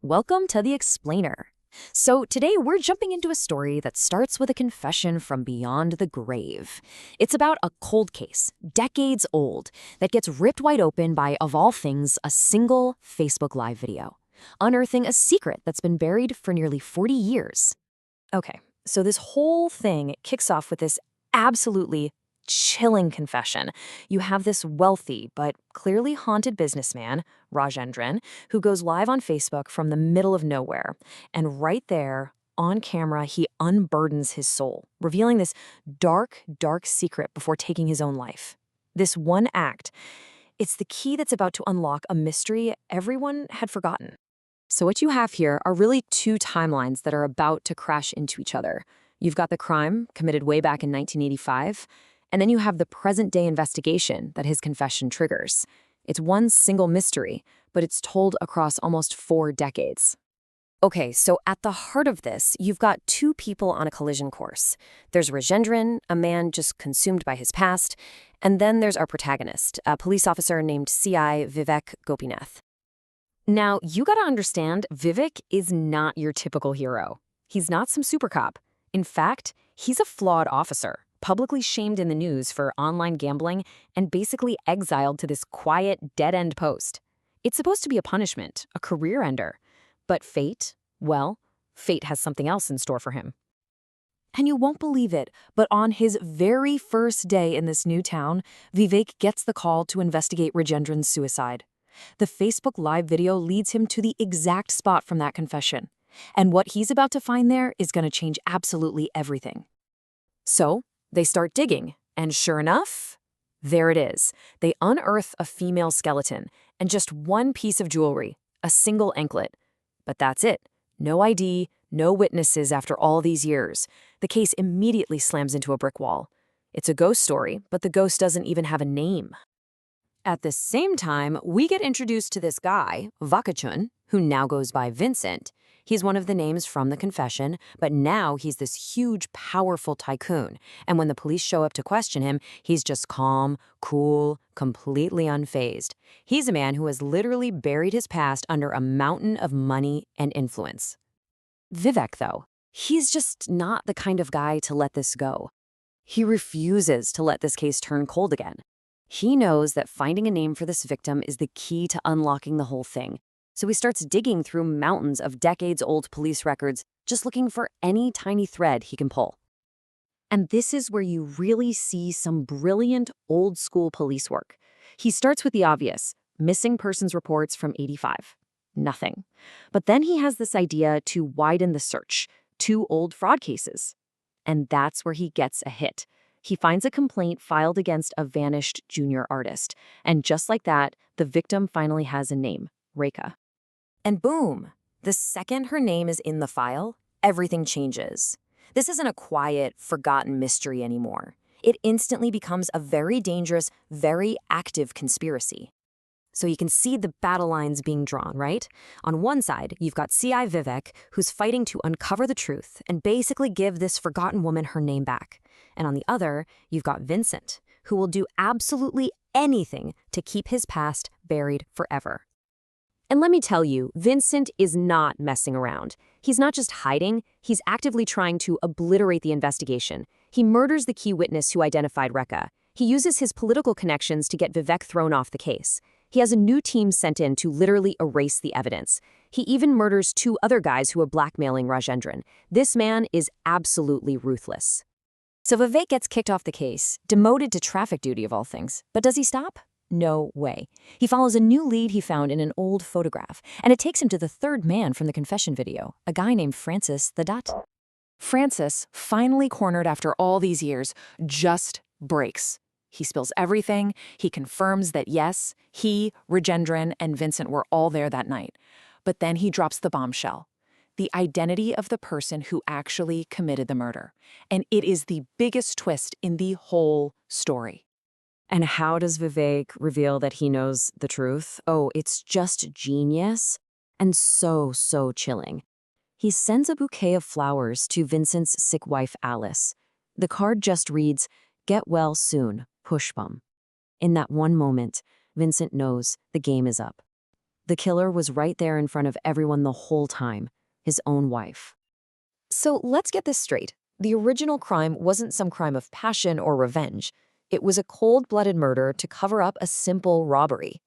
Welcome to The Explainer. So, today we're jumping into a story that starts with a confession from beyond the grave. It's about a cold case, decades old, that gets ripped wide open by, of all things, a single Facebook Live video, unearthing a secret that's been buried for nearly 40 years. Okay, so this whole thing kicks off with this absolutely chilling confession. You have this wealthy but clearly haunted businessman, Rajendran, who goes live on Facebook from the middle of nowhere. And right there, on camera, he unburdens his soul, revealing this dark, dark secret before taking his own life. This one act, it's the key that's about to unlock a mystery everyone had forgotten. So what you have here are really two timelines that are about to crash into each other. You've got the crime committed way back in 1985, and then you have the present-day investigation that his confession triggers. It's one single mystery, but it's told across almost 4 decades. Okay, so at the heart of this, you've got two people on a collision course. There's Rajendran, a man just consumed by his past, and then there's our protagonist, a police officer named CI Vivek Gopinath. Now, you gotta understand, Vivek is not your typical hero. He's not some super cop. In fact, he's a flawed officer, publicly shamed in the news for online gambling and basically exiled to this quiet, dead-end post. It's supposed to be a punishment, a career ender. But fate, well, fate has something else in store for him. And you won't believe it, but on his very first day in this new town, Vivek gets the call to investigate Rajendran's suicide. The Facebook Live video leads him to the exact spot from that confession. And what he's about to find there is going to change absolutely everything. So, they start digging, and sure enough, there it is. They unearth a female skeleton and just one piece of jewelry, a single anklet. But that's it. No ID, no witnesses after all these years. The case immediately slams into a brick wall. It's a ghost story, but the ghost doesn't even have a name. At the same time, we get introduced to this guy, Vakachun, who now goes by Vincent. He's one of the names from the confession, but now he's this huge, powerful tycoon. And when the police show up to question him, he's just calm, cool, completely unfazed. He's a man who has literally buried his past under a mountain of money and influence. Vivek, though, he's just not the kind of guy to let this go. He refuses to let this case turn cold again. He knows that finding a name for this victim is the key to unlocking the whole thing. So he starts digging through mountains of decades-old police records, just looking for any tiny thread he can pull. And this is where you really see some brilliant old-school police work. He starts with the obvious, missing persons reports from '85. Nothing. But then he has this idea to widen the search, 2 old fraud cases. And that's where he gets a hit. He finds a complaint filed against a vanished junior artist. And just like that, the victim finally has a name, Rekha. And boom, the second her name is in the file, everything changes. This isn't a quiet, forgotten mystery anymore. It instantly becomes a very dangerous, very active conspiracy. So you can see the battle lines being drawn, right? On one side, you've got CI Vivek, who's fighting to uncover the truth and basically give this forgotten woman her name back. And on the other, you've got Vincent, who will do absolutely anything to keep his past buried forever. And let me tell you, Vincent is not messing around. He's not just hiding, he's actively trying to obliterate the investigation. He murders the key witness who identified Rekha. He uses his political connections to get Vivek thrown off the case. He has a new team sent in to literally erase the evidence. He even murders 2 other guys who are blackmailing Rajendran. This man is absolutely ruthless. So Vivek gets kicked off the case, demoted to traffic duty of all things. But does he stop? No way. He follows a new lead he found in an old photograph, and it takes him to the 3rd man from the confession video, a guy named Francis the Dut. Francis, finally cornered after all these years, just breaks. He spills everything. He confirms that yes, he, Rajendran, and Vincent were all there that night. But then he drops the bombshell. The identity of the person who actually committed the murder. And it is the biggest twist in the whole story. And how does Vivek reveal that he knows the truth? Oh, it's just genius and so chilling. He sends a bouquet of flowers to Vincent's sick wife, Alice. The card just reads, "Get well soon, Pushpam." In that one moment, Vincent knows the game is up. The killer was right there in front of everyone the whole time, his own wife. So let's get this straight. The original crime wasn't some crime of passion or revenge. It was a cold-blooded murder to cover up a simple robbery.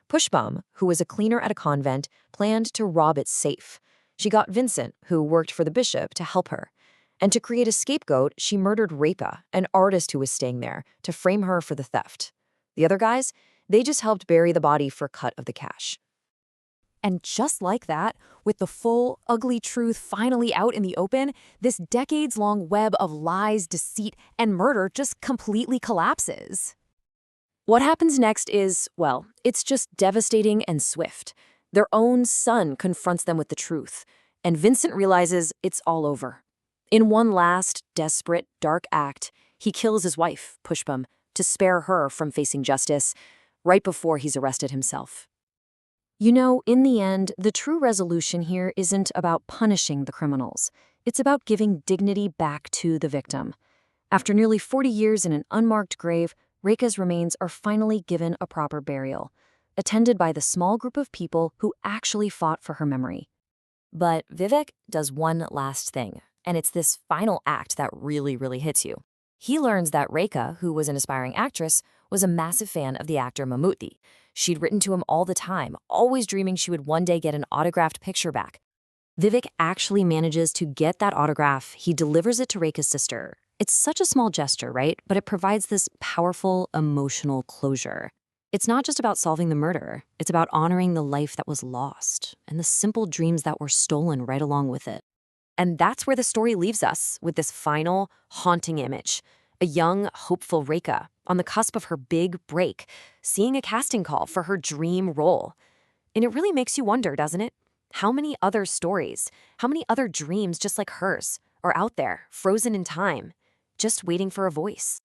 Pushbum, who was a cleaner at a convent, planned to rob its safe. She got Vincent, who worked for the bishop, to help her. And to create a scapegoat, she murdered Rekha, an artist who was staying there, to frame her for the theft. The other guys, they just helped bury the body for a cut of the cash. And just like that, with the full, ugly truth finally out in the open, this decades-long web of lies, deceit, and murder just completely collapses. What happens next is, well, it's just devastating and swift. Their own son confronts them with the truth, and Vincent realizes it's all over. In one last, desperate, dark act, he kills his wife, Pushbum, to spare her from facing justice, right before he's arrested himself. You know, in the end, the true resolution here isn't about punishing the criminals. It's about giving dignity back to the victim. After nearly 40 years in an unmarked grave, Rekha's remains are finally given a proper burial, attended by the small group of people who actually fought for her memory. But Vivek does one last thing, and it's this final act that really hits you. He learns that Rekha, who was an aspiring actress, was a massive fan of the actor Mammootty. She'd written to him all the time, always dreaming she would one day get an autographed picture back. Vivek actually manages to get that autograph. He delivers it to Rekha's sister. It's such a small gesture, right? But it provides this powerful, emotional closure. It's not just about solving the murder. It's about honoring the life that was lost and the simple dreams that were stolen right along with it. And that's where the story leaves us, with this final, haunting image. A young, hopeful Rekha, on the cusp of her big break, seeing a casting call for her dream role. And it really makes you wonder, doesn't it? How many other stories, how many other dreams just like hers are out there, frozen in time, just waiting for a voice?